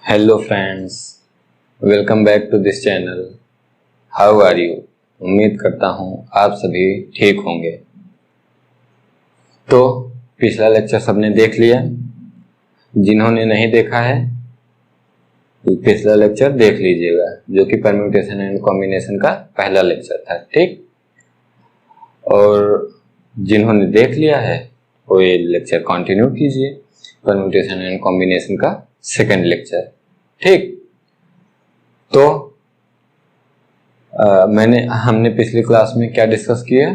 Hello friends, welcome back to this channel. How are you? उम्मीद करता हूँ आप सभी ठीक होंगे। तो पिछला लेक्चर सबने देख लिया। जिन्होंने नहीं देखा है तो पिछला लेक्चर देख लीजिएगा, जो कि परम्यूटेशन एंड कॉम्बिनेशन का पहला लेक्चर था। ठीक, और जिन्होंने देख लिया है वो ये लेक्चर कंटिन्यू कीजिए, परम्यूटेशन एंड कॉम्बिनेशन का सेकंड लेक्चर। ठीक, तो हमने पिछली क्लास में क्या डिस्कस किया?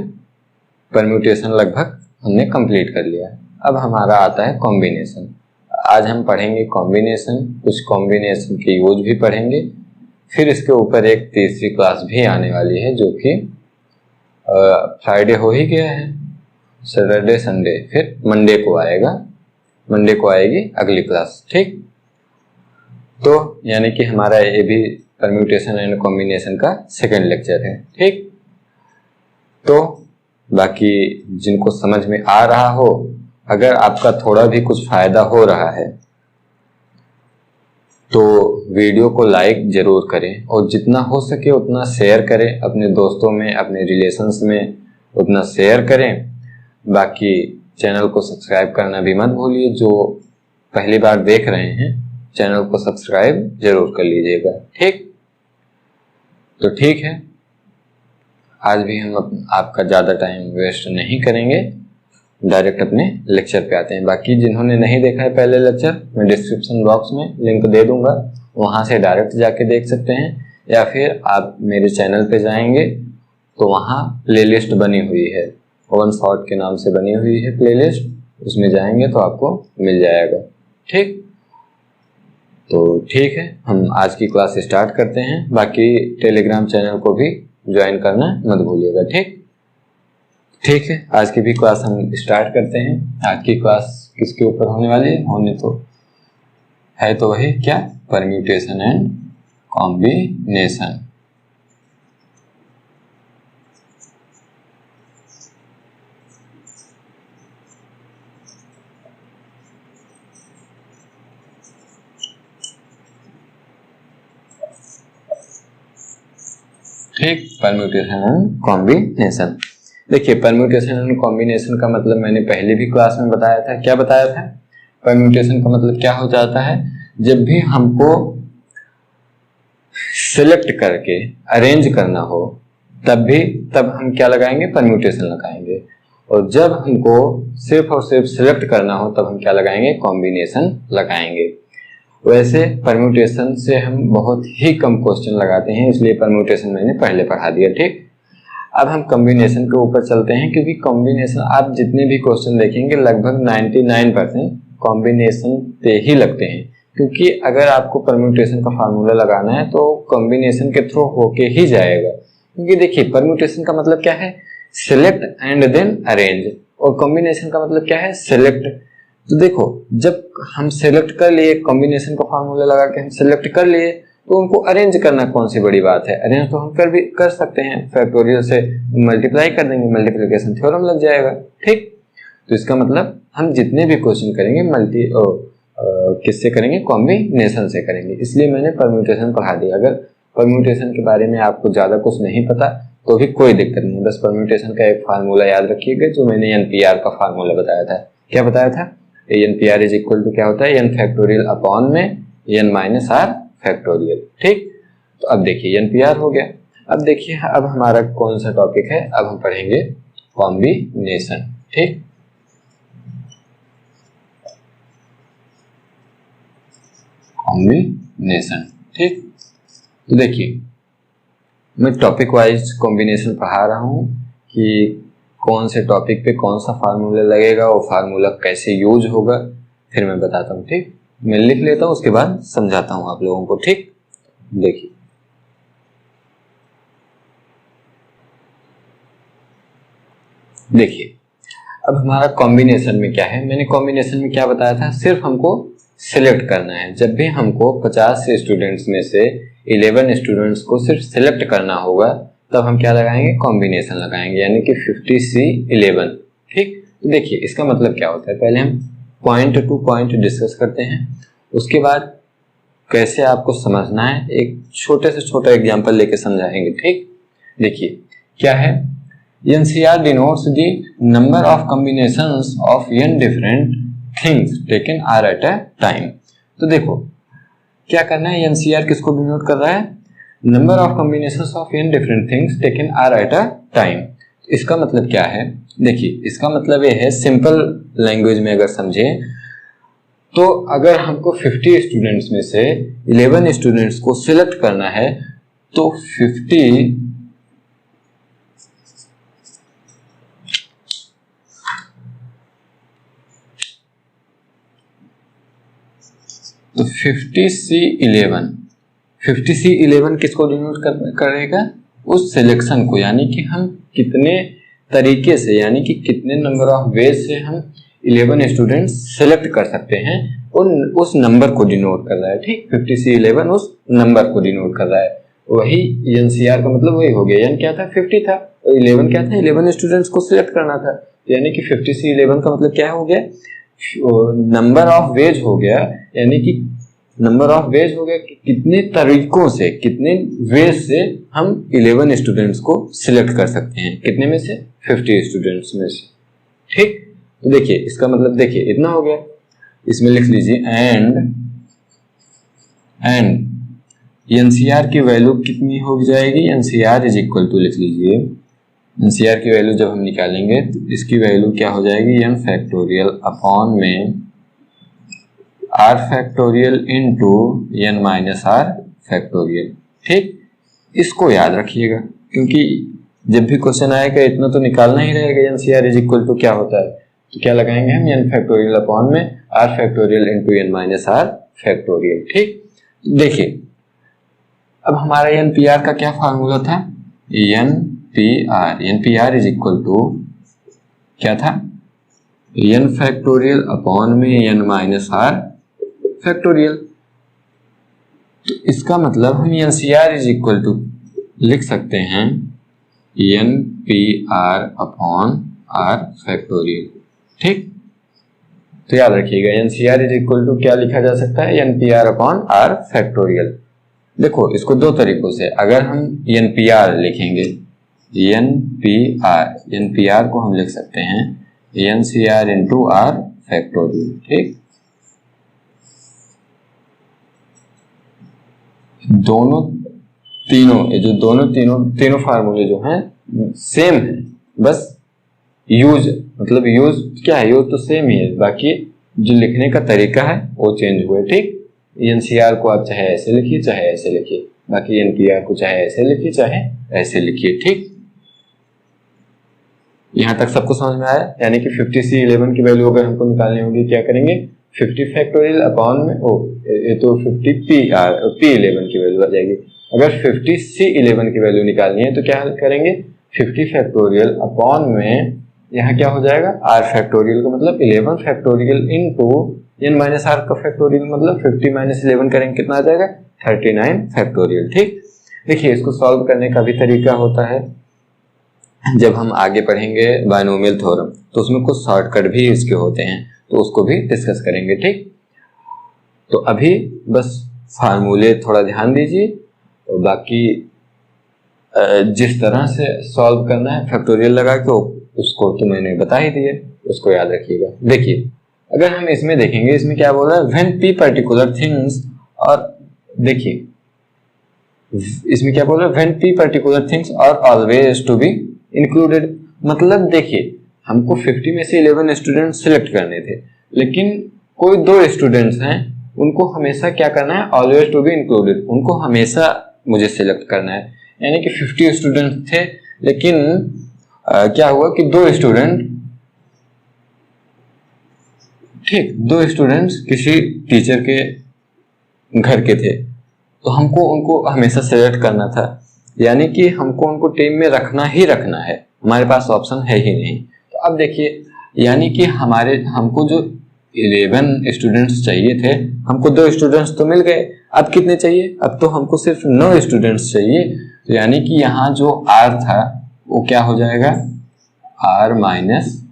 परम्यूटेशन लगभग हमने कंप्लीट कर लिया। अब हमारा आता है कॉम्बिनेशन। आज हम पढ़ेंगे कॉम्बिनेशन, कुछ कॉम्बिनेशन के यूज भी पढ़ेंगे। फिर इसके ऊपर एक तीसरी क्लास भी आने वाली है, जो कि फ्राइडे हो ही गया है, सैटरडे संडे, फिर मंडे को आएगी अगली क्लास। ठीक, तो यानी कि हमारा ये भी परम्यूटेशन एंड कॉम्बिनेशन का सेकंड लेक्चर है। ठीक, तो बाकी जिनको समझ में आ रहा हो, अगर आपका थोड़ा भी कुछ फायदा हो रहा है तो वीडियो को लाइक जरूर करें और जितना हो सके उतना शेयर करें, अपने दोस्तों में, अपने रिलेशंस में उतना शेयर करें। बाकी चैनल को सब्सक्राइब करना भी मत भूलिए। जो पहली बार देख रहे हैं चैनल को सब्सक्राइब जरूर कर लीजिएगा। ठीक, तो ठीक है, आज भी हम आपका ज़्यादा टाइम वेस्ट नहीं करेंगे, डायरेक्ट अपने लेक्चर पे आते हैं। बाकी जिन्होंने नहीं देखा है पहले लेक्चर, मैं डिस्क्रिप्शन बॉक्स में लिंक दे दूंगा, वहाँ से डायरेक्ट जाके देख सकते हैं, या फिर आप मेरे चैनल पे जाएंगे तो वहाँ प्लेलिस्ट बनी हुई है, वन शॉट के नाम से बनी हुई है प्लेलिस्ट, उसमें जाएंगे तो आपको मिल जाएगा। ठीक, तो ठीक है, हम आज की क्लास स्टार्ट करते हैं। बाकी टेलीग्राम चैनल को भी ज्वाइन करना मत भूलिएगा। ठीक है, आज की भी क्लास हम स्टार्ट करते हैं। आज की क्लास किसके ऊपर होने वाली है? तो वही क्या, परम्यूटेशन एंड कॉम्बिनेशन। ठीक, परम्यूटेशन एंड कॉम्बिनेशन। देखिए, परम्यूटेशन एंड कॉम्बिनेशन का मतलब मैंने पहले भी क्लास में बताया था। क्या बताया था? परम्यूटेशन का मतलब क्या हो जाता है? जब भी हमको सिलेक्ट करके अरेंज करना हो तब हम क्या लगाएंगे? परम्यूटेशन लगाएंगे। और जब हमको सिर्फ और सिर्फ सिलेक्ट करना हो तब हम क्या लगाएंगे? कॉम्बिनेशन लगाएंगे। वैसे परम्यूटेशन से हम बहुत ही कम क्वेश्चन लगाते हैं, इसलिए परम्यूटेशन मैंने पहले पढ़ा दिया। ठीक, अब हम कॉम्बिनेशन के ऊपर चलते हैं, क्योंकि कॉम्बिनेशन आप जितने भी क्वेश्चन देखेंगे लगभग 99% कॉम्बिनेशन पे ही लगते हैं। क्योंकि अगर आपको परम्यूटेशन का फार्मूला लगाना है तो कॉम्बिनेशन के थ्रू होके ही जाएगा। क्योंकि देखिए, परम्यूटेशन का मतलब क्या है? सिलेक्ट एंड देन अरेंज, और कॉम्बिनेशन का मतलब क्या है? सिलेक्ट। तो देखो, जब हम सेलेक्ट कर लिए, कॉम्बिनेशन का फार्मूला लगा के हम सेलेक्ट कर लिए, तो उनको अरेंज करना कौन सी बड़ी बात है? अरेंज तो हम कर सकते हैं, फैक्टोरियल से मल्टीप्लाई कर देंगे, मल्टीप्लिकेशन थ्योरम लग जाएगा। ठीक, तो इसका मतलब हम जितने भी क्वेश्चन करेंगे किससे करेंगे? कॉम्बिनेशन से करेंगे। इसलिए मैंने परम्यूटेशन पढ़ा दिया। अगर परम्यूटेशन के बारे में आपको ज्यादा कुछ नहीं पता तो भी कोई दिक्कत नहीं, बस परम्यूटेशन का एक फार्मूला याद रखिएगा, जो मैंने NPR का फार्मूला बताया था। क्या बताया था? NPR इज इक्वल टू क्या होता है? n फैक्टोरियल अपॉन में n माइनस r फैक्टोरियल। ठीक, तो अब देखिए NPR हो गया। अब देखिए, अब हमारा कौन सा टॉपिक है? अब हम पढ़ेंगे कॉम्बिनेशन। ठीक, कॉम्बिनेशन। ठीक, तो देखिए, मैं टॉपिक वाइज कॉम्बिनेशन पढ़ा रहा हूँ कि कौन से टॉपिक पे कौन सा फार्मूला लगेगा और फार्मूला कैसे यूज होगा, फिर मैं बताता हूँ। ठीक, मैं लिख लेता हूँ, उसके बाद समझाता हूँ आप लोगों को। ठीक, देखिए अब हमारा कॉम्बिनेशन में क्या है? मैंने कॉम्बिनेशन में क्या बताया था? सिर्फ हमको सिलेक्ट करना है। जब भी हमको 50 स्टूडेंट्स में से 11 स्टूडेंट्स को सिर्फ सिलेक्ट करना होगा तब हम क्या लगाएंगे? कॉम्बिनेशन लगाएंगे, यानी कि 50C11। ठीक, तो देखिए इसका मतलब क्या होता है? पहले हम पॉइंट टू पॉइंट डिस्कस करते हैं, उसके बाद कैसे आपको समझना है, एक छोटे से छोटा एग्जांपल लेके समझाएंगे। ठीक, देखिए क्या है, N C R denotes the number of combinations of n different things taken R at a time. तो देखो क्या करना है, एनसीआर किसको डिनोट कर रहा है, number of combinations of n different things taken R at a time. इसका मतलब क्या है, देखिए इसका मतलब ये है, सिंपल लैंग्वेज में अगर समझे तो अगर हमको 50 स्टूडेंट्स में से 11 स्टूडेंट्स को सिलेक्ट करना है तो 50C11 किसको डिनोट करेगा, उस सिलेक्शन को, यानी कि हम कितने तरीके से, यानी कि कितने नंबर ऑफ वेज से हम 11 स्टूडेंट्स सेलेक्ट कर सकते हैं, उस नंबर को डिनोट कर रहा है। ठीक, 50C11 उस नंबर को डिनोट कर रहा है। वही एनसीआर का मतलब वही हो गया, एन क्या था 50 था और 11 क्या था, 11 स्टूडेंट्स को सिलेक्ट करना था, यानी कि 50C11 का मतलब क्या हो गया, नंबर ऑफ वेज हो गया, यानी कि नंबर ऑफ वेज हो गया कि कितने तरीकों से, कितने वेज से हम 11 स्टूडेंट्स को सिलेक्ट कर सकते हैं, कितने में से, 50 स्टूडेंट्स में से। ठीक, तो देखिए इसका मतलब देखिए इतना हो गया, इसमें लिख लीजिए एंड एनसीआर की वैल्यू कितनी हो जाएगी, एनसीआर इज इक्वल टू, लिख लीजिए एनसीआर की वैल्यू जब हम निकालेंगे तो इसकी वैल्यू क्या हो जाएगी, n फैक्टोरियल अपॉन में r factorial into n minus r factorial. ठीक, इसको याद रखिएगा क्योंकि जब भी क्वेश्चन आएगा इतना तो निकालना ही रहेगा, एनसीआर इज इक्वल टू क्या होता है, तो क्या लगाएंगे हम, n फैक्टोरियल अपॉन में r factorial into n minus r factorial. ठीक, देखिए अब हमारा एनपीआर का क्या फार्मूला था, एनपीआर इज इक्वल टू क्या था, n फैक्टोरियल अपॉन में n माइनस r फैक्टोरियल। तो इसका मतलब हम एनसीआर इज इक्वल टू लिख सकते हैं NPR अपॉन R फैक्टोरियल। ठीक, तो याद रखिएगा एनसीआर इज इक्वल टू क्या लिखा जा सकता है, NPR अपॉन R फैक्टोरियल। देखो इसको दो तरीकों से, अगर हम NPR लिखेंगे, NPR को हम लिख सकते हैं NCR इंटू R फैक्टोरियल। ठीक, दोनों तीनों फार्मूले जो हैं सेम है, बस यूज क्या है, यूज तो सेम ही है, बाकी जो लिखने का तरीका है वो चेंज हुआ है। ठीक, एनसीआर को आप चाहे ऐसे लिखिए चाहे ऐसे लिखिए, बाकी एनपीआर को चाहे ऐसे लिखिए चाहे ऐसे लिखिए। ठीक, यहां तक सबको समझ में आया, यानी कि 50C11 की वैल्यू अगर हमको निकालनी होगी क्या करेंगे, 50 फैक्टोरियल अपॉन में ये तो 50P11 की वैल्यू आ जाएगी। अगर 50C11 की वैल्यू निकालनी है तो क्या करेंगे, 50 फैक्टोरियल अपॉन में यहाँ क्या हो जाएगा, R फैक्टोरियल का मतलब 11 factorial into n minus r का फैक्टोरियल, मतलब 50 माइनस 11 करेंगे कितना आ जाएगा, 39 फैक्टोरियल। ठीक, देखिए इसको सॉल्व करने का भी तरीका होता है, जब हम आगे पढ़ेंगे बायनोमियल थ्योरम तो उसमें कुछ शॉर्टकट भी इसके होते हैं, तो उसको भी डिस्कस करेंगे। ठीक, तो अभी बस फार्मूले थोड़ा ध्यान दीजिए, और बाकी जिस तरह से सॉल्व करना है फैक्टोरियल लगा के उसको तो मैंने बता ही दिया, उसको याद रखिएगा। देखिए अगर हम इसमें देखेंगे, इसमें क्या बोल रहा है, व्हेन p पर्टिकुलर थिंग्स, और देखिए इसमें क्या बोल रहा है, when p particular things are always to be included. मतलब देखिए हमको 50 में से 11 स्टूडेंट सिलेक्ट करने थे, लेकिन कोई 2 स्टूडेंट्स हैं, उनको हमेशा क्या करना है, ऑलवेज टू बी इंक्लूडेड, उनको हमेशा मुझे सिलेक्ट करना है। यानी कि 50 स्टूडेंट थे, लेकिन क्या हुआ कि 2 स्टूडेंट, ठीक 2 स्टूडेंट्स किसी टीचर के घर के थे, तो हमको उनको हमेशा सिलेक्ट करना था, यानी कि हमको उनको टीम में रखना ही रखना है, हमारे पास ऑप्शन है ही नहीं। तो अब देखिए, यानी कि हमको जो 11 स्टूडेंट्स चाहिए थे, हमको 2 स्टूडेंट्स तो मिल गए, अब कितने चाहिए, अब तो हमको सिर्फ 9 स्टूडेंट्स चाहिए। तो यानी कि यहाँ जो R था वो क्या हो जाएगा, R माइनस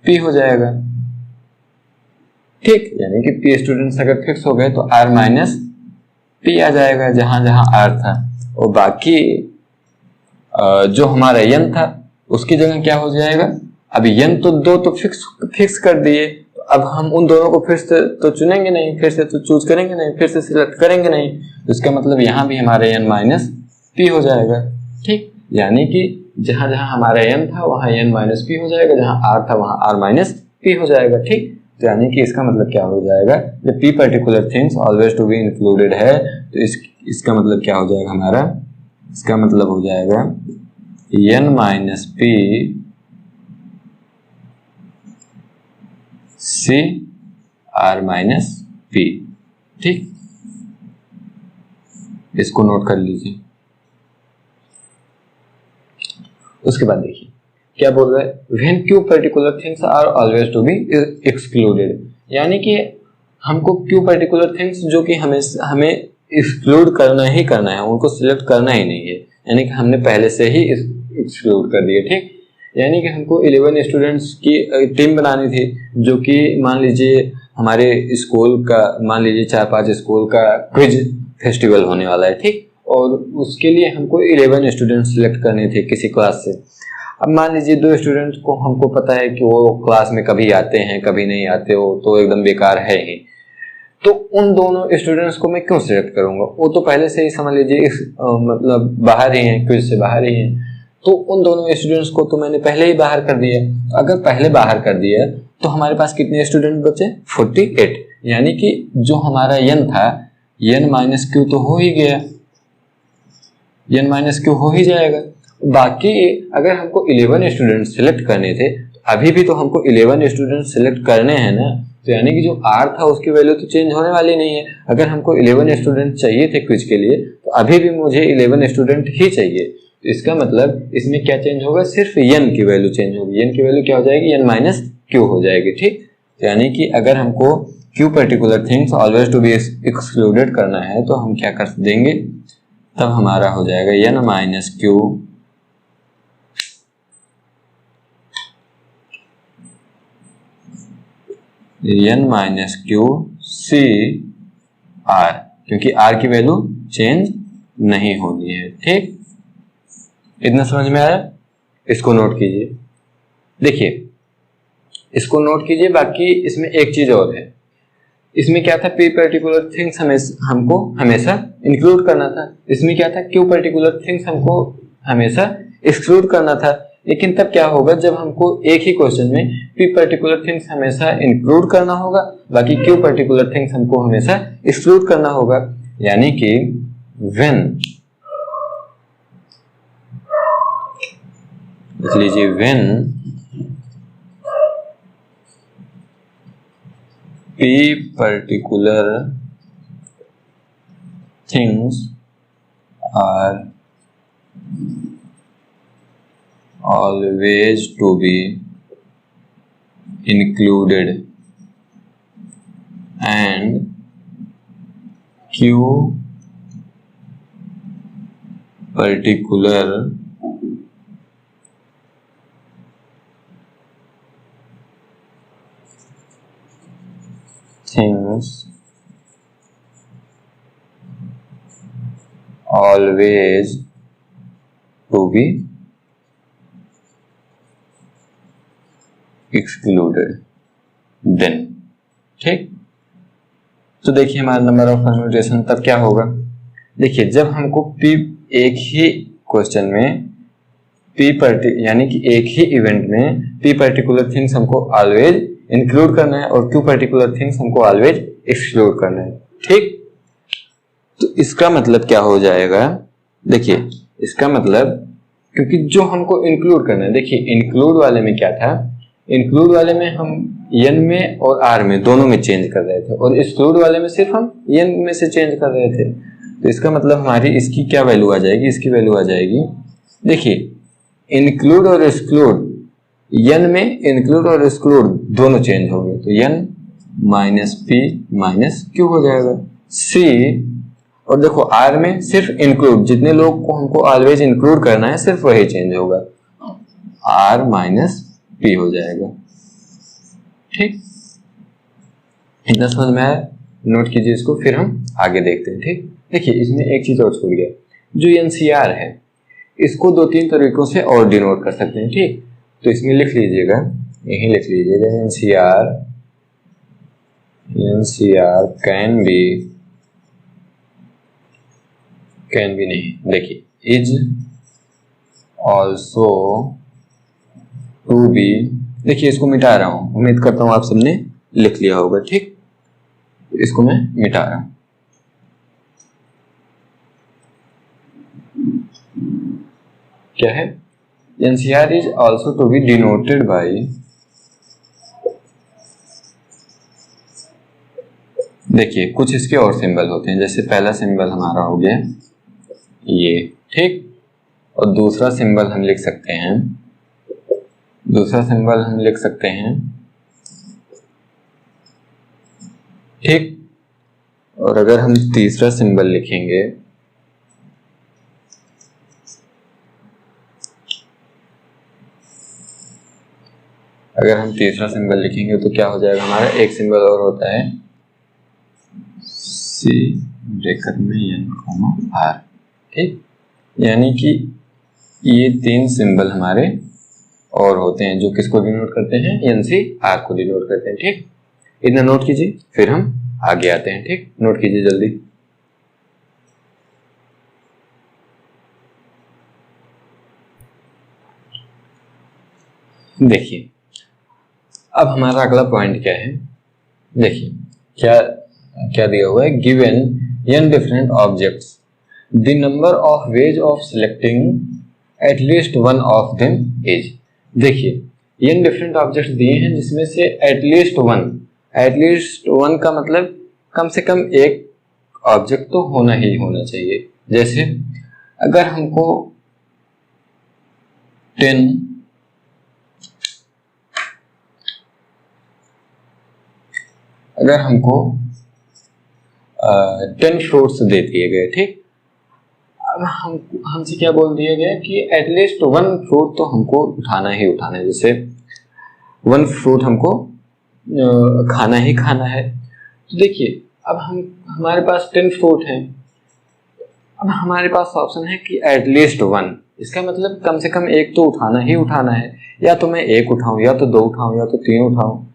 P हो जाएगा। ठीक, यानी कि P स्टूडेंट्स अगर फिक्स हो गए तो R माइनस P आ जाएगा जहां जहां R था, और बाकी जो हमारा n था उसकी जगह क्या हो जाएगा। अभी n तो दो तो फिक्स कर दिए, तो अब हम उन दोनों को फिर से तो चुनेंगे नहीं, फिर से तो चूज करेंगे नहीं, फिर से सिलेक्ट करेंगे नहीं, तो इसका मतलब यहाँ भी हमारे n माइनस p हो जाएगा। ठीक, यानी कि जहां जहां हमारा n था वहां n माइनस p हो जाएगा, जहां r था वहां r माइनस p हो जाएगा। ठीक, तो यानी कि इसका मतलब क्या हो जाएगा, जब p particular things always to be included है तो इसका मतलब क्या हो जाएगा हमारा, इसका मतलब हो जाएगा n minus p c r minus p। ठीक, इसको नोट कर लीजिए। उसके बाद देखिए क्या बोल रहा है, when Q particular things are always to be excluded, यानी कि हमको क्यू पर्टिकुलर थिंग्स जो कि हमें एक्सक्लूड करना ही करना है, उनको सिलेक्ट करना ही नहीं है, यानी कि हमने पहले से ही एक्सक्लूड कर दिए। ठीक, यानी कि हमको 11 स्टूडेंट्स की टीम बनानी थी, जो कि मान लीजिए हमारे स्कूल का, मान लीजिए 4-5 स्कूल का क्विज फेस्टिवल होने वाला है। ठीक, और उसके लिए हमको 11 स्टूडेंट सिलेक्ट करने थे किसी क्लास से। अब मान लीजिए 2 स्टूडेंट्स को हमको पता है कि वो क्लास में कभी आते हैं कभी नहीं आते हो, तो एकदम बेकार है ही, तो उन दोनों स्टूडेंट्स को मैं क्यों सिलेक्ट करूंगा, वो तो पहले से ही समझ लीजिए मतलब बाहर ही हैं, क्विज से बाहर ही हैं, तो उन दोनों स्टूडेंट्स को तो मैंने पहले ही बाहर कर दिया। अगर पहले बाहर कर दिया तो हमारे पास कितने स्टूडेंट बचे, 48, यानी कि जो हमारा n था n माइनस क्यू तो हो ही गया, n माइनस क्यू हो ही जाएगा। बाकी अगर हमको 11 स्टूडेंट सिलेक्ट करने थे, तो अभी भी तो हमको 11 स्टूडेंट सिलेक्ट करने हैं ना, तो यानी कि जो r था उसकी वैल्यू तो चेंज होने वाली नहीं है। अगर हमको 11 स्टूडेंट चाहिए थे क्विज के लिए, तो अभी भी मुझे 11 स्टूडेंट ही चाहिए, तो इसका मतलब इसमें क्या चेंज होगा, सिर्फ n की वैल्यू चेंज होगी। n की वैल्यू क्या हो जाएगी, n माइनस क्यू हो जाएगी। ठीक, तो यानी कि अगर हमको q particular things always to be excluded करना है तो हम क्या कर देंगे, तब हमारा हो जाएगा n minus Q n minus Q C R, क्योंकि r की वैल्यू चेंज नहीं होनी है। ठीक, इतना समझ में आया, इसको नोट कीजिए। देखिए इसको नोट कीजिए, बाकी इसमें एक चीज और है, इसमें क्या था, p पर्टिकुलर थिंग्स हमको हमेशा इंक्लूड करना था, इसमें क्या था, q पर्टिकुलर थिंग्स हमको हमेशा एक्सक्लूड करना था। लेकिन तब क्या होगा, जब हमको एक ही क्वेश्चन में p पर्टिकुलर थिंग्स हमेशा इंक्लूड करना होगा, बाकी q पर्टिकुलर थिंग्स हमको हमेशा एक्सक्लूड करना होगा। यानी कि व्हेन, लिख लीजिए, when p particular things are always to be included and q particular things always to be excluded then। ठीक, तो देखिए हमारा नंबर ऑफ परम्यूटेशन तब क्या होगा, देखिए जब हमको p एक ही क्वेश्चन में यानी कि एक ही इवेंट में p पर्टिकुलर थिंग्स हमको ऑलवेज इंक्लूड करना है और q पर्टिकुलर थिंग्स हमको ऑलवेज एक्सक्लूड करना है। ठीक, तो इसका मतलब क्या हो जाएगा, देखिए इसका मतलब, क्योंकि जो हमको इंक्लूड करना है, देखिए इंक्लूड वाले में क्या था, इंक्लूड वाले में हम n में और r में दोनों में चेंज कर रहे थे, और एक्सक्लूड वाले में सिर्फ हम n में से चेंज कर रहे थे। तो इसका मतलब हमारी इसकी क्या वैल्यू आ जाएगी, इसकी वैल्यू आ जाएगी, देखिए इंक्लूड और एक्सक्लूड, n में इंक्लूड और एक्सक्लूड दोनों चेंज हो गए, तो n minus p minus q हो जाएगा। c, और देखो r में सिर्फ इंक्लूड, जितने लोग को हमको ऑलवेज इंक्लूड करना है सिर्फ वही चेंज होगा, r माइनस p हो जाएगा। ठीक, इतना समझ में आया। नोट कीजिए इसको, फिर हम आगे देखते हैं। ठीक, देखिए इसमें एक चीज और छूट गया, जो एनसीआर है इसको 2-3 तरीकों से और डिनोट कर सकते हैं। ठीक, तो इसमें लिख लीजिएगा, यही लिख लीजिएगा, एनसीआर कैन बी नहीं, देखिए इज ऑल्सो टू बी, देखिए इसको मिटा रहा हूं, उम्मीद करता हूं आप सबने लिख लिया होगा। ठीक, इसको मैं मिटा रहा हूं। क्या है, N C R is also to be denoted by, देखिए कुछ इसके और सिंबल होते हैं, जैसे पहला सिंबल हमारा हो गया ये, ठीक, और दूसरा सिंबल हम लिख सकते हैं, ठीक, और अगर हम तीसरा सिंबल लिखेंगे, तो क्या हो जाएगा हमारा, एक सिंबल और होता है सी ब्रैकेट में एन आर। ठीक, यानी कि ये 3 सिंबल हमारे और होते हैं जो किसको डिनोट करते हैं, एन सी आर को डिनोट करते हैं। ठीक, इतना नोट कीजिए, फिर हम आगे आते हैं। ठीक, नोट कीजिए जल्दी। देखिए अब हमारा अगला पॉइंट क्या है, देखिए क्या दिया हुआ है, given n different objects, the number of ways of selecting at least one of them is. देखिए n डिफरेंट ऑब्जेक्ट्स दिए हैं जिसमें से एट लीस्ट वन का मतलब कम से कम एक ऑब्जेक्ट तो होना ही होना चाहिए। जैसे अगर हमको 10 फ्रूट्स दे दिए गए, ठीक, अब हमसे क्या बोल दिया गया कि एटलीस्ट 1 फ्रूट तो हमको उठाना ही उठाना है, जैसे 1 फ्रूट हमको खाना ही खाना है। तो देखिए अब हमारे पास 10 फ्रूट हैं, अब हमारे पास ऑप्शन है कि एटलीस्ट 1, इसका मतलब कम से कम एक तो उठाना ही उठाना है, या तो मैं 1 उठाऊं, या तो 2 उठाऊं, या तो 3 उठाऊं,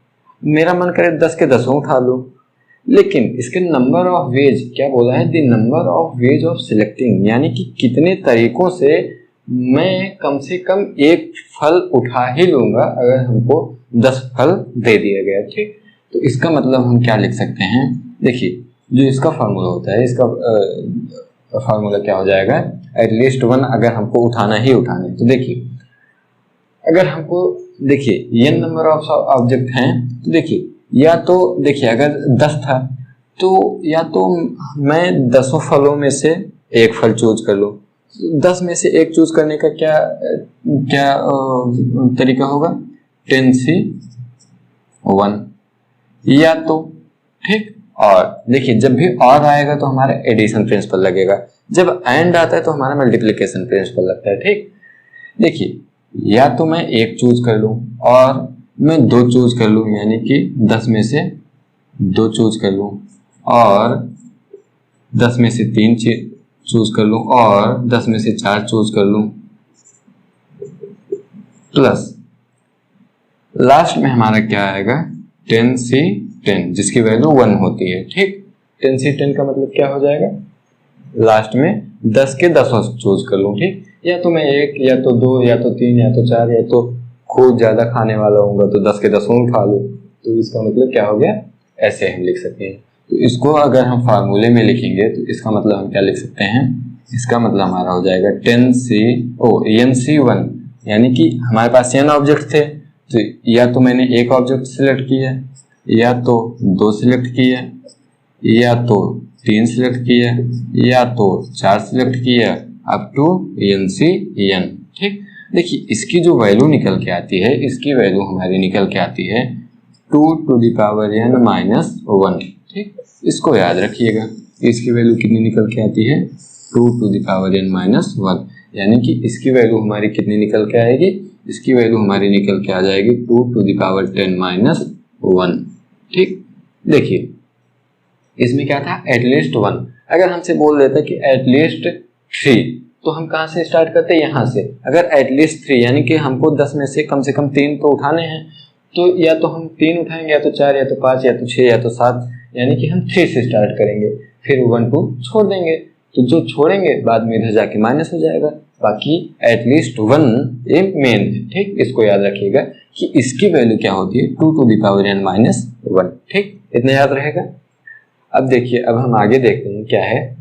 मेरा मन करे 10 के 10 उठा लो। लेकिन इसके नंबर ऑफ वेज क्या बोला है, the number of ways of selecting, यानी कि कितने तरीकों से मैं कम से कम एक फल उठा ही लूंगा अगर हमको 10 फल दे दिया गया। ठीक, तो इसका मतलब हम क्या लिख सकते हैं, देखिए जो इसका फार्मूला होता है, इसका फार्मूला क्या हो जाएगा, एटलीस्ट 1 अगर हमको उठाना ही उठाना है। तो देखिए अगर हमको, देखिए ये नंबर ऑफ ऑब्जेक्ट हैं, तो देखिए या तो देखिए अगर 10 था तो या तो मैं 10 फलों में से एक फल चूज कर लूं, 10 में से एक चूज करने का क्या तरीका होगा, 10C1, या तो, ठीक, और देखिए जब भी और आएगा तो हमारा एडिशन प्रिंसिपल लगेगा, जब एंड आता है तो हमारा मल्टीप्लिकेशन प्रिंसिपल लगता है। ठीक, देखिए या तो मैं 1 चूज कर लूं और मैं 2 चूज कर लूं, यानी कि 10 में से 2 चूज कर लूं, और 10 में से 3 चूज कर लूं, और 10 में से 4 चूज कर लूं, प्लस लास्ट में हमारा क्या आएगा, 10C10, जिसकी वैल्यू 1 होती है। ठीक, 10C10 का मतलब क्या हो जाएगा, लास्ट में 10 के 10 चूज कर लूं। ठीक, या तो मैं 1, या तो 2, या तो 3, या तो 4, या तो खूब ज्यादा खाने वाला होगा तो 10 के 10 उठा लूं। तो इसका मतलब क्या हो गया, ऐसे हम लिख सकते हैं। तो इसको अगर हम फार्मूले में लिखेंगे तो इसका मतलब हम क्या लिख सकते हैं, इसका मतलब हमारा हो जाएगा NC1, यानी कि हमारे पास n ऑब्जेक्ट थे, तो या तो मैंने 1 ऑब्जेक्ट सिलेक्ट किया, या तो 2 सिलेक्ट किया, या तो 3 सिलेक्ट किया, या तो 4 सिलेक्ट किया, अप टू NC_n। ठीक, देखिए इसकी जो वैल्यू निकल के आती है, इसकी वैल्यू हमारी निकल के आती है 2n-1। ठीक, इसको याद रखिएगा, इसकी वैल्यू कितनी निकल के आती है, 2n-1, यानी कि इसकी वैल्यू हमारी कितनी निकल के आएगी, इसकी वैल्यू हमारी निकल के आ जाएगी 2 to the power 10 - 1। ठीक, देखिए इसमें क्या था, एटलीस्ट 1। अगर हमसे बोल देता कि एटलीस्ट 3, तो हम कहाँ से स्टार्ट करते हैं, यहाँ से। अगर एटलीस्ट 3 यानी कि हमको 10 में से कम 3 तो उठाने हैं, तो या तो हम 3 उठाएंगे, या तो 4, या तो 5, या तो 6, या तो 7, यानी कि हम 3 से स्टार्ट करेंगे, फिर 1 2 छोड़ देंगे। तो जो छोड़ेंगे बाद में इधर जाके माइनस हो जाएगा। बाकी एटलीस्ट 1 ये मेन है, ठीक। इसको याद रखिएगा कि इसकी वैल्यू क्या होती है, 2 to the power n minus 1, ठीक। इतना याद रहेगा। अब देखिए, अब हम आगे देखते हैं क्या है।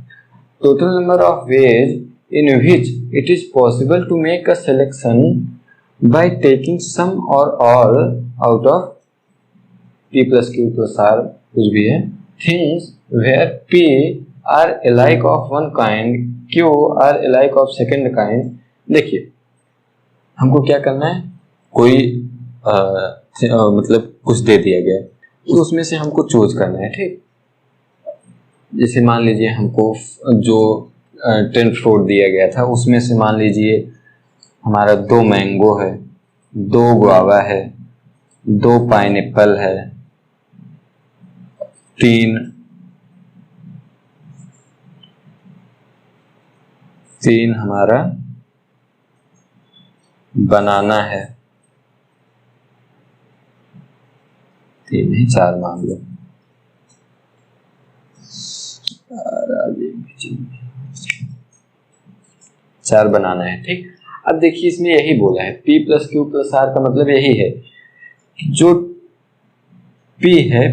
Total number of veg in which it is possible to make a selection by taking some or all out of p plus q plus r, कुछ भी है, things where p are alike of one kind, q are alike of second kind। देखिए, हमको क्या करना है, कोई मतलब कुछ दे दिया गया है, तो उसमें से हमको चूज करना है, ठीक। जैसे मान लीजिए हमको जो 10 फ्रूट दिया गया था, उसमें से मान लीजिए हमारा 2 मैंगो है, 2 गुआवा है, 2 पाइनएप्पल है, 3 हमारा बनाना है, 3 नहीं 4 मान लो, आगे 4 बनाना है, ठीक। अब देखिए, इसमें यही बोला है p plus q plus r का मतलब यही है, जो p है,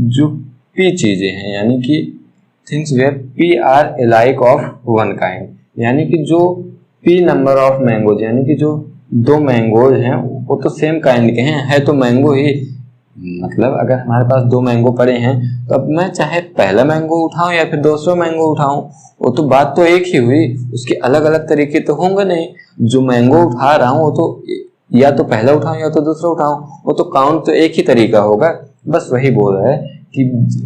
जो p चीजें हैं, यानी कि things where p are alike of one kind, यानी कि जो p नंबर ऑफ मैंगोज, यानी कि जो 2 मैंगोज हैं वो तो सेम काइंड के हैं, है तो मैंगो ही। मतलब अगर हमारे पास 2 मैंगो पड़े हैं, तो अब मैं चाहे पहला मैंगो उठाऊं या फिर दूसरा मैंगो उठाऊं, वो तो बात तो एक ही हुई, उसके अलग अलग तरीके तो होंगे नहीं। जो मैंगो उठा रहा हूं वो तो या तो पहला उठाऊं या तो दूसरा उठाऊं, वो तो काउंट तो एक ही तरीका होगा। बस वही बोल रहा है कि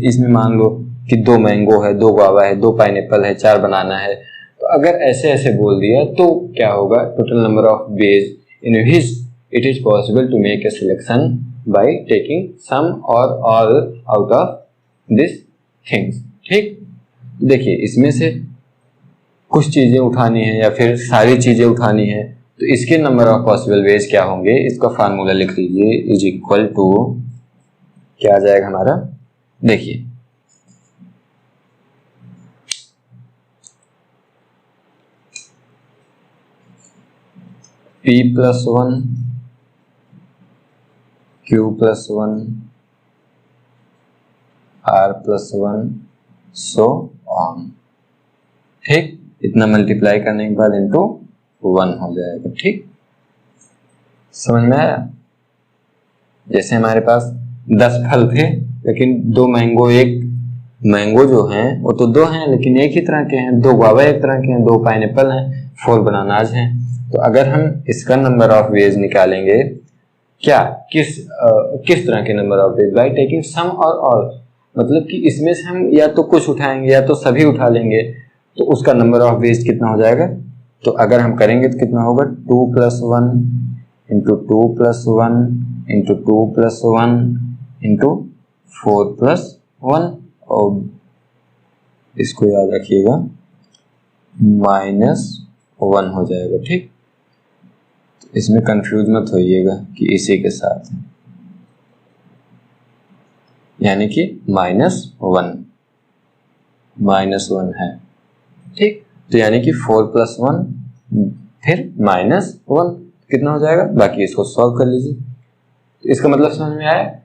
इसमें मान लो कि 2 मैंगो है, 2 गुआवा है, 2 पाइनएप्पल है, 4 बनाना है। तो अगर ऐसे ऐसे बोल दिया तो क्या होगा, total number of ways in which it is possible to make a selection by taking some or all out of these things, ठीक। देखिए, इसमें से कुछ चीजें उठानी है या फिर सारी चीजें उठानी है, तो इसके नंबर ऑफ पॉसिबल वेज क्या होंगे, इसका फार्मूला लिख लीजिए, इज इक्वल टू क्या आ जाएगा हमारा। देखिए, p plus 1 q plus 1 r plus 1 so on, ठीक। इतना मल्टीप्लाई करने के बाद इनटू 1 हो जाएगा, ठीक। समझ में आया। जैसे हमारे पास 10 फल थे, लेकिन 2 मैंगो, एक मैंगो जो हैं वो तो 2 हैं लेकिन एक ही तरह के हैं, 2 गुआवा एक तरह के हैं, 2 पाइनएप्पल हैं, 4 बनानाज हैं। तो अगर हम इसका नंबर ऑफ वेज निकालेंगे, क्या किस तरह के number of ways, by taking some or all, मतलब कि इसमें से हम या तो कुछ उठाएंगे या तो सभी उठा लेंगे, तो उसका नंबर ऑफ वेज कितना हो जाएगा। तो अगर हम करेंगे तो कितना होगा, 2 plus 1 into 2 plus 1 into 2 plus 1 into 4 plus 1, और इसको याद रखिएगा -1 हो जाएगा, ठीक। इसमें कंफ्यूज मत होइएगा कि इसी के साथ, यानी कि -1 है, ठीक। तो यानी कि 4 plus 1 फिर -1 कितना हो जाएगा, बाकी इसको सॉल्व कर लीजिए। तो इसका मतलब समझ में आया,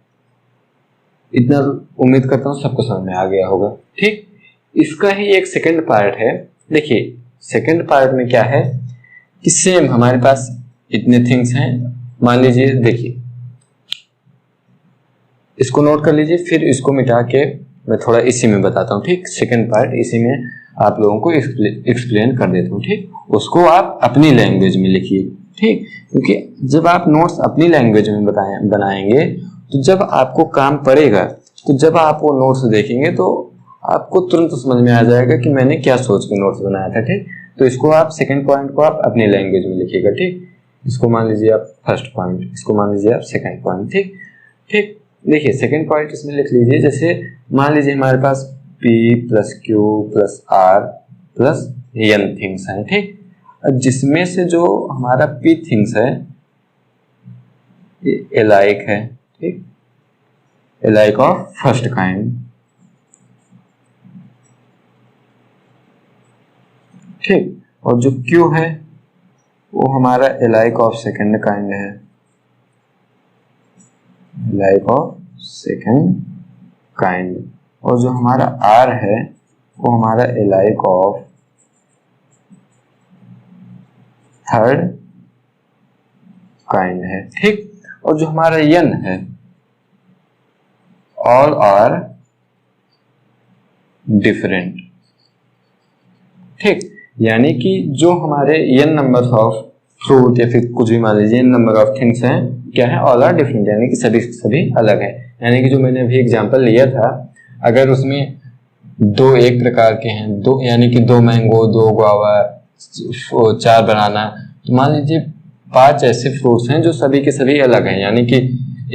इतना उम्मीद करता हूँ सबको समझ में आ गया होगा, ठीक। इसका ही एक सेकंड पार्ट है। देखिए, सेकंड पार्ट में क्या है कि सेम हमारे पास इतने थिंग्स हैं, मान लीजिए, देखिए इसको नोट कर लीजिए, फिर इसको मिटा के मैं थोड़ा इसी में बताता हूँ, ठीक। सेकंड पार्ट इसी में आप लोगों को एक्सप्लेन कर देता हूँ, ठीक। उसको आप अपनी लैंग्वेज में लिखिए, ठीक, क्योंकि जब आप नोट्स अपनी लैंग्वेज में बनाएंगे तो जब आपको काम पड़ेगा, तो जब आप वो नोट्स देखेंगे तो आपको तुरंत समझ में आ जाएगा कि मैंने क्या सोच के नोट्स बनाया था, ठीक। तो इसको आप सेकंड पॉइंट को आप अपनी लैंग्वेज में लिखिएगा, ठीक। इसको मान लीजिए आप फर्स्ट पॉइंट, इसको मान लीजिए आप सेकंड पॉइंट, ठीक। देखिए, सेकंड पॉइंट इसमें लिख लीजिए, जैसे मान लीजिए हमारे पास P plus Q plus R plus N things हैं, ठीक। जिसमें से जो हमारा P थिंग्स है ये एलाइक है, ठीक, एलाइक ऑफ फर्स्ट काइंड, ठीक। और जो Q है वो हमारा एलाइक ऑफ सेकंड काइंड है, एलाइक ऑफ सेकंड काइंड। और जो हमारा R है वो हमारा एलाइक ऑफ थर्ड काइंड है, ठीक। और जो हमारा N है, ऑल आर डिफरेंट, ठीक। यानी कि जो हमारे n नंबर ऑफ फ्रूट या फिर कुछ भी मान लीजिए n नंबर ऑफ थिंग्स हैं, क्या है, ऑल आर डिफरेंट, यानी कि सभी सभी अलग है। यानी कि जो मैंने अभी एग्जांपल लिया था, अगर उसमें दो एक प्रकार के हैं, दो यानी कि 2 मैंगो, 2 गुआवा, 4 बनाना, तो मान लीजिए 5 ऐसे फ्रूट्स हैं जो सभी के सभी अलग हैं, यानी कि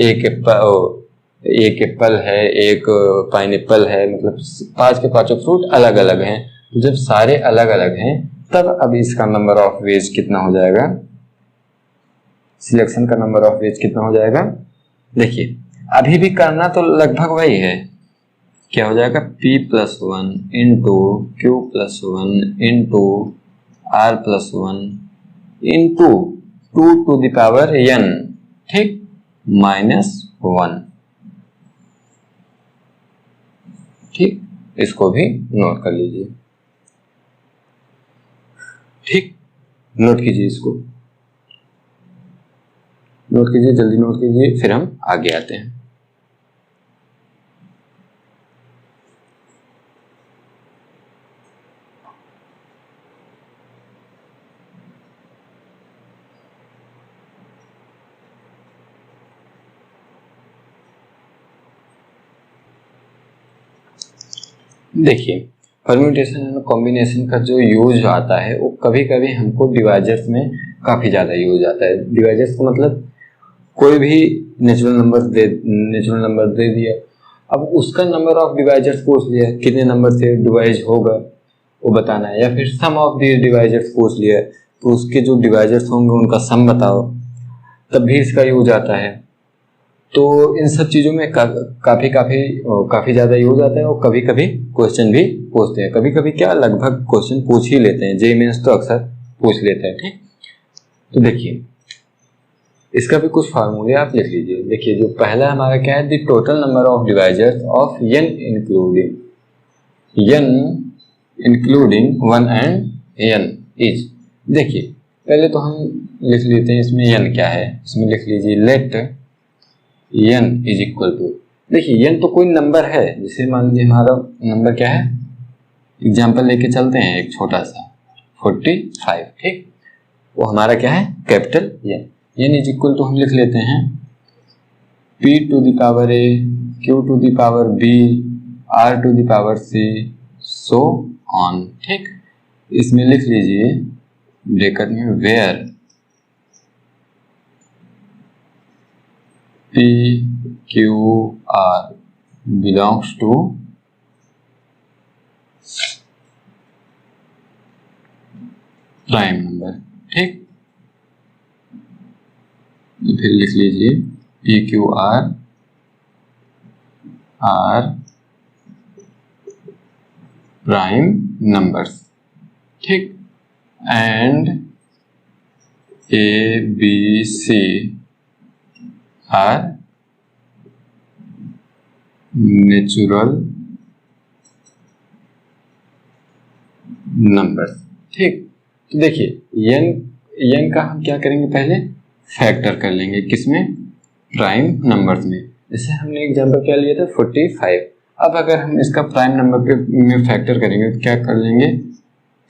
एक एप्पल है, एक पाइनएप्पल है, मतलब 5 के 5 फ्रूट अलग अलग हैं। तो जब सारे अलग अलग हैं तब अब इसका नंबर ऑफ वेज कितना हो जाएगा, सिलेक्शन का नंबर ऑफ वेज कितना हो जाएगा। देखिए अभी भी करना तो लगभग वही है, क्या हो जाएगा, P plus 1 into Q plus 1 into R plus 1 into 2 to the power n, ठीक, माइनस 1, ठीक। इसको भी नोट कर लीजिए, ठीक, नोट कीजिए, इसको नोट कीजिए, जल्दी नोट कीजिए, फिर हम आगे आते हैं। देखिए परम्यूटेशन एंड कॉम्बिनेशन का जो यूज आता है वो कभी कभी हमको डिवाइजर्स में काफी ज्यादा यूज आता है। डिवाइजर्स का मतलब कोई भी नेचुरल नंबर दे दिया, अब उसका नंबर ऑफ डिवाइजर्स पूछ लिया, कितने नंबर से डिवाइज होगा वो बताना है, या फिर सम ऑफ दी डिवाइजर्स पूछ लिया तो उसके जो डिवाइजर्स होंगे उनका सम बताओ, तब भी इसका यूज आता है। तो इन सब चीजों में काफी ज्यादा यूज आता है। और कभी कभी क्वेश्चन भी पूछते हैं, कभी कभी क्या लगभग क्वेश्चन पूछ ही लेते हैं, जेईई मेंस तो अक्सर पूछ लेते हैं, ठीक। तो देखिए इसका भी कुछ फार्मूले आप लिख लीजिए। देखिए जो पहला हमारा क्या है, the total number of divisors of n including 1 and n is. देखिए पहले तो हम लिख लेते हैं इसमें n क्या है, इसमें लिख लीजिए let n is equal to, देखिए n तो कोई नंबर है, जैसे मान लीजिए हमारा नंबर क्या है, एग्जाम्पल लेके चलते हैं एक छोटा सा 45, ठीक। वो हमारा क्या है, capital n is equal to हम लिख लेते हैं p to the power a, q to the power b, r to the power c, so on, ठीक। इसमें लिख लीजिए ब्रैकेट में where p q r belongs to prime number, ठीक। फिर लिख लीजिए p q r are prime numbers, ठीक, and a b c are natural numbers, ठीक। तो देखिए n का हम क्या करेंगे, पहले फैक्टर कर लेंगे, किसमें, प्राइम नंबर्स में। जैसे हमने एग्जांपल क्या लिया था 45, अब अगर हम इसका प्राइम नंबर में फैक्टर करेंगे तो क्या कर लेंगे,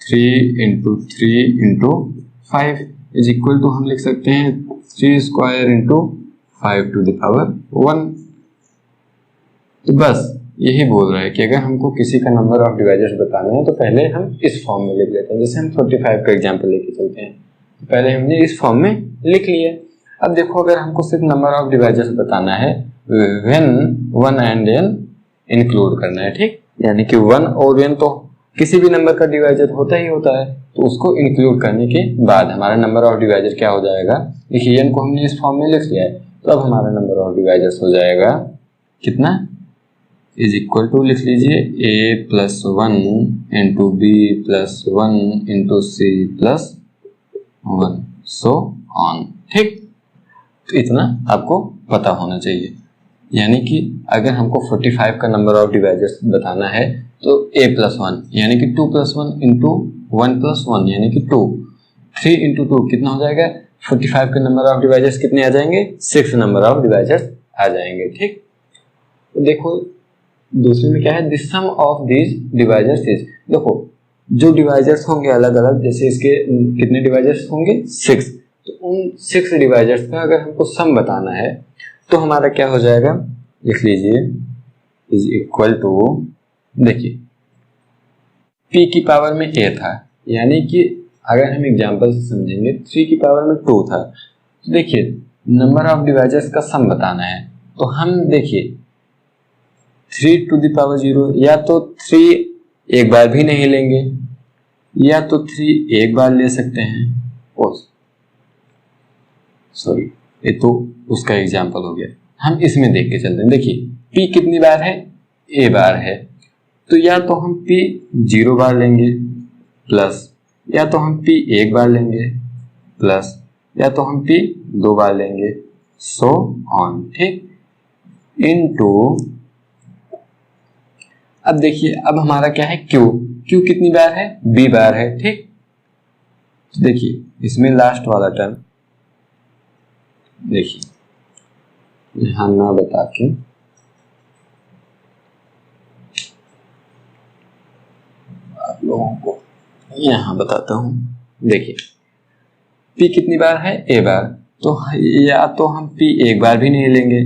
3 into 3 into 5 is equal to हम लिख सकते हैं 3 square into 5 to the power 1। तो बस यही बोल रहा है कि अगर हमको किसी का नंबर ऑफ डिवाइजर्स बताना है तो पहले हम इस फॉर्म में लिख लेते हैं। जैसे हम 45 का एग्जांपल लेके चलते हैं, तो पहले हमने इस फॉर्म में लिख लिया। अब देखो अगर हमको सिर्फ नंबर ऑफ डिवाइजर्स बताना है व्हेन 1 एंड n इंक्लूड करना है, ठीक, यानी कि 1 और n तो किसी भी नंबर का डिवाइजर होता ही होता है, तो उसको इंक्लूड करने के बाद हमारा नंबर ऑफ डिवाइजर क्या हो जाएगा। देखिए n को हमने इस फॉर्म में लिख लिया है, तो अब हमारा नंबर ऑफ डिवाइजर्स हो जाएगा कितना, इज इक्वल टू लिख लीजिए a plus 1 into B plus 1 into C plus 1 so on. ठीक, तो इतना आपको पता होना चाहिए। यानी कि अगर हमको 45 का नंबर ऑफ डिवाइजर्स बताना है तो a प्लस 1 यानी कि 2 प्लस 1 इंटू 1 प्लस 1 यानी कि 2, 3 इंटू 2 कितना हो जाएगा, 45 के नंबर ऑफ डिवाइजर्स कितने आ जाएंगे, 6 नंबर ऑफ डिवाइजर्स आ जाएंगे। ठीक, तो देखो दूसरे में क्या है, this sum of these divisors is, देखो जो डिवाइजर्स होंगे अलग अलग, जैसे इसके कितने डिवाइजर्स होंगे 6, तो उन 6 डिवाइजर्स का अगर हमको सम बताना है तो हमारा क्या हो जाएगा, लिख लीजिए इज इक्वल टू, देखिए p की पावर में a था, यानी कि अगर हम एग्जांपल से समझेंगे 3 की पावर में 2 था, तो देखिए नंबर ऑफ डिवाइजर्स का सम बताना है, तो हम देखिए 3 टू द पावर 0, या तो 3 एक बार भी नहीं लेंगे या तो 3 एक बार ले सकते हैं, सॉरी ये तो उसका एग्जाम्पल हो गया। हम इसमें देख के चलते हैं, देखिए p कितनी बार है, a बार है, तो या तो हम p 0 बार लेंगे प्लस, या तो हम p 1 बार लेंगे प्लस, या तो हम p 2 बार लेंगे, सो ऑन। ठीक, इनटू, अब देखिए अब हमारा क्या है q कितनी बार है, b बार है। ठीक, तो देखिए इसमें लास्ट वाला टर्म देखिए यहां ना बता के आप लोगों को यहां बताता हूं। देखिए p कितनी बार है, a बार, तो या तो हम p एक बार भी नहीं लेंगे,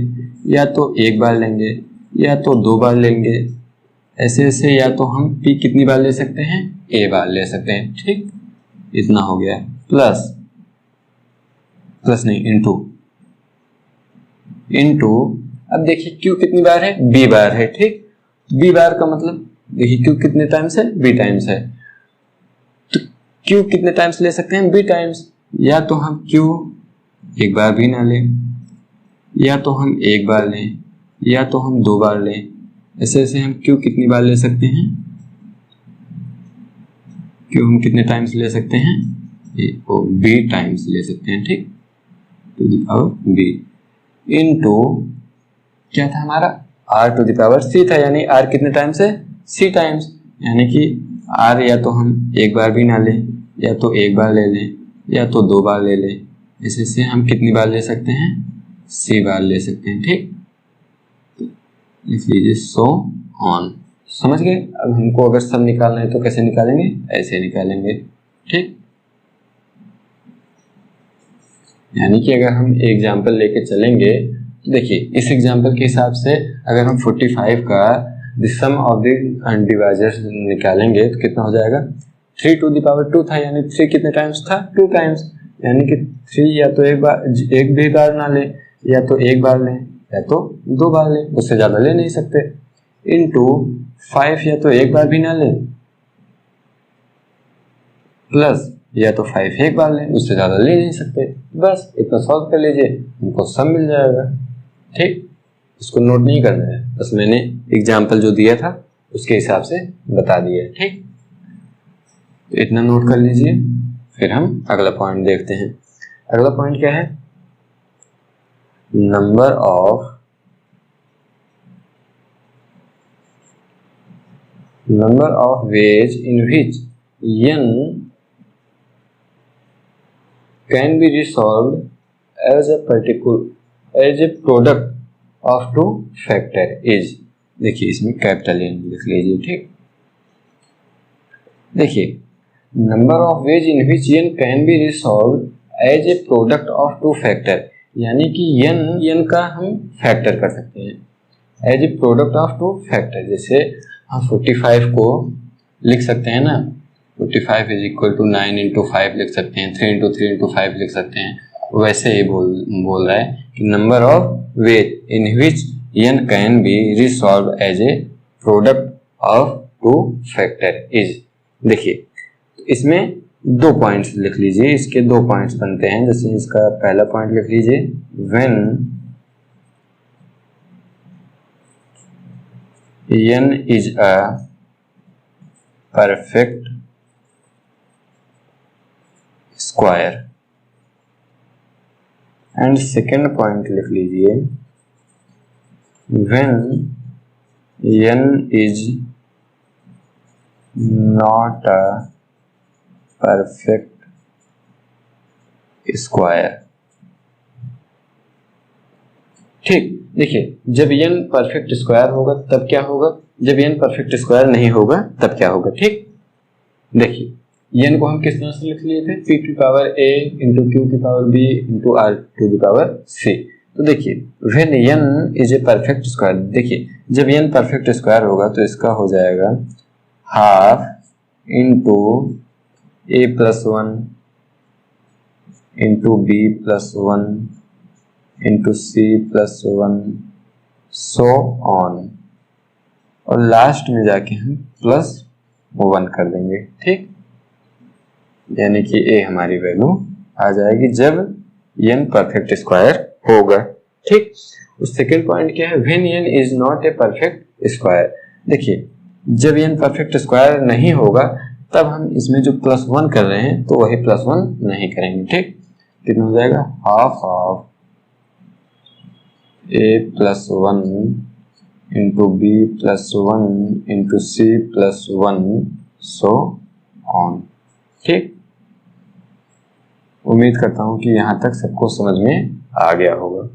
या तो एक बार लेंगे, या तो 2 बार लेंगे, ऐसे ऐसे, या तो हम p कितनी बार ले सकते हैं, a बार ले सकते हैं। ठीक, इतना हो गया, प्लस नहीं इनटू, अब देखिए q कितनी बार है, b बार है। ठीक, b बार का मतलब देखिए q कितने टाइम्स है, b टाइम्स है, तो q कितने टाइम्स ले सकते हैं, b टाइम्स, या तो हम q एक बार भी ना लें, या तो हम एक बार लें, या तो हम 2 बार लें, ऐसे ऐसे हम q कितनी बार ले सकते हैं, q हम कितने टाइम्स ले सकते हैं, b टाइम्स ले सकते हैं। ठीक, to the power b into क्या था हमारा, r to the power c था, यानी r कितने टाइम्स है, c टाइम्स, यानी कि r या तो हम एक बार भी ना लें, या तो एक बार ले लें, या तो 2 बार ले लें, ऐसे से हम कितनी बार ले सकते हैं, c बार ले सकते हैं। ठीक, इसलिए सो ऑन, समझ गए। अब हमको अगर सब निकालना है तो कैसे निकालेंगे, ऐसे निकालेंगे। ठीक, यानी कि अगर हम एग्जाम्पल लेके चलेंगे तो देखिए इस एग्जाम्पल के हिसाब से अगर हम 45 का the sum of the divisors निकालेंगे तो कितना हो जाएगा, 3 टू द पावर 2 था, यानी 3 कितने टाइम्स था, 2 टाइम्स, यानी कि 3 या तो एक भी बार ना लें, या तो एक बार लें, या तो 2 बार लें, उससे ज्यादा ले नहीं सकते, इनटू 5 या तो एक बार भी ना लें, प्लस या तो 5 एक बार लें, उससे ज्यादा ले नहीं सकते। बस इतना सॉल्व कर लीजिए, हमको सम मिल जाएगा। ठीक, इसको नोट नहीं करना है, बस मैंने एग्जाम्पल जो दिया था उसके हिसाब से बता दिया है। ठीक, तो इतना नोट कर लीजिए, फिर हम अगला पॉइंट देखते हैं। अगला पॉइंट क्या है, number of ways in which n can be resolved as a product of 2 factor is, देखिए इसमें कैपिटल N लिख लीजिए। ठीक, देखिए number of ways in which n can be resolve as a product of 2 factor, यानी कि n का हम फैक्टर कर सकते हैं as a product of 2 factor. जैसे हम 45 को लिख सकते हैं ना, 45 इज इक्वल टू 9 इंटू 5 लिख सकते हैं, 3 इंटू 3 इंटू 5 लिख सकते हैं। वैसे ही बोल रहा है कि number of ways in which n can be resolve as a product of two factor is. देखिए इसमें 2 पॉइंट्स लिख लीजिए, इसके 2 पॉइंट्स बनते हैं। जैसे इसका पहला पॉइंट लिख लीजिए, when n is a perfect square, and second point लिख लीजिए, when n is not a perfect square। ठीक, देखिए जब n परफेक्ट स्क्वायर होगा तब क्या होगा, जब n परफेक्ट स्क्वायर नहीं होगा तब क्या होगा। ठीक, देखिए n को हम किस तरह से लिख लिए थे, p की पावर a इंटू q की पावर b इंटू r टू की पावर c। तो देखिए when n is a perfect square, देखिए जब n परफेक्ट स्क्वायर होगा तो इसका हो जाएगा half into a plus 1 into b plus 1 into C plus 1 so on, और लास्ट में जाके हम प्लस 1 कर देंगे। ठीक, यानी कि ए हमारी वैल्यू आ जाएगी जब n परफेक्ट स्क्वायर होगा। ठीक, उस सेकेंड पॉइंट क्या है, when n is not a perfect square. देखिए जब n परफेक्ट स्क्वायर नहीं होगा तब हम इसमें जो प्लस 1 कर रहे हैं तो वही प्लस 1 नहीं करेंगे। ठीक, कितना हो जाएगा, half of a plus 1 into B plus 1 into C plus 1 so on. ठीक, उम्मीद करता हूं कि यहाँ तक सबको समझ में आ गया होगा।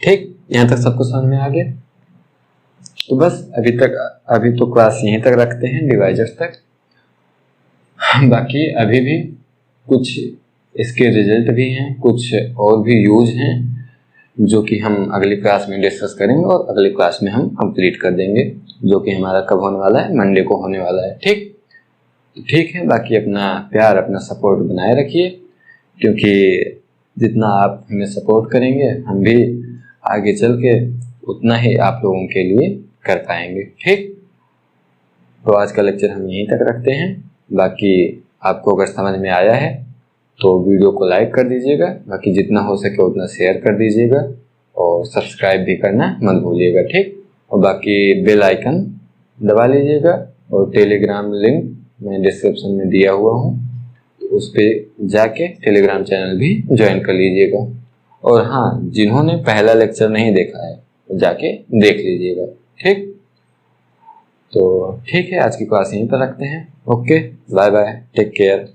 ठीक, यहाँ तक सबको समझ में आ गया। तो बस अभी तो क्लास यहीं तक रखते हैं, डिवाइजर्स तक। बाकी अभी भी कुछ इसके रिजल्ट भी हैं, कुछ और भी यूज हैं जो कि हम अगली क्लास में डिस्कस करेंगे और अगली क्लास में हम कंप्लीट कर देंगे, जो कि हमारा कब होने वाला है, मंडे को होने वाला है। ठीक, तो ठीक है, बाकी अपना प्यार अपना सपोर्ट बनाए रखिए, क्योंकि जितना आप हमें सपोर्ट करेंगे हम भी आगे चल के उतना ही आप लोगों के लिए कर पाएंगे। ठीक, तो आज का लेक्चर हम यहीं तक रखते हैं। बाकी आपको अगर समझ में आया है तो वीडियो को लाइक कर दीजिएगा, बाकी जितना हो सके उतना शेयर कर दीजिएगा और सब्सक्राइब भी करना मत भूलिएगा। ठीक, और बाकी बेल आइकन दबा लीजिएगा, और टेलीग्राम लिंक मैं डिस्क्रिप्शन में दिया हुआ हूँ, तो उस पर जाके टेलीग्राम चैनल भी ज्वाइन कर लीजिएगा। और हाँ, जिन्होंने पहला लेक्चर नहीं देखा है तो जाके देख लीजिएगा। ठीक, तो ठीक है, आज की क्लास यहीं पर रखते हैं। Okay, bye bye, take care.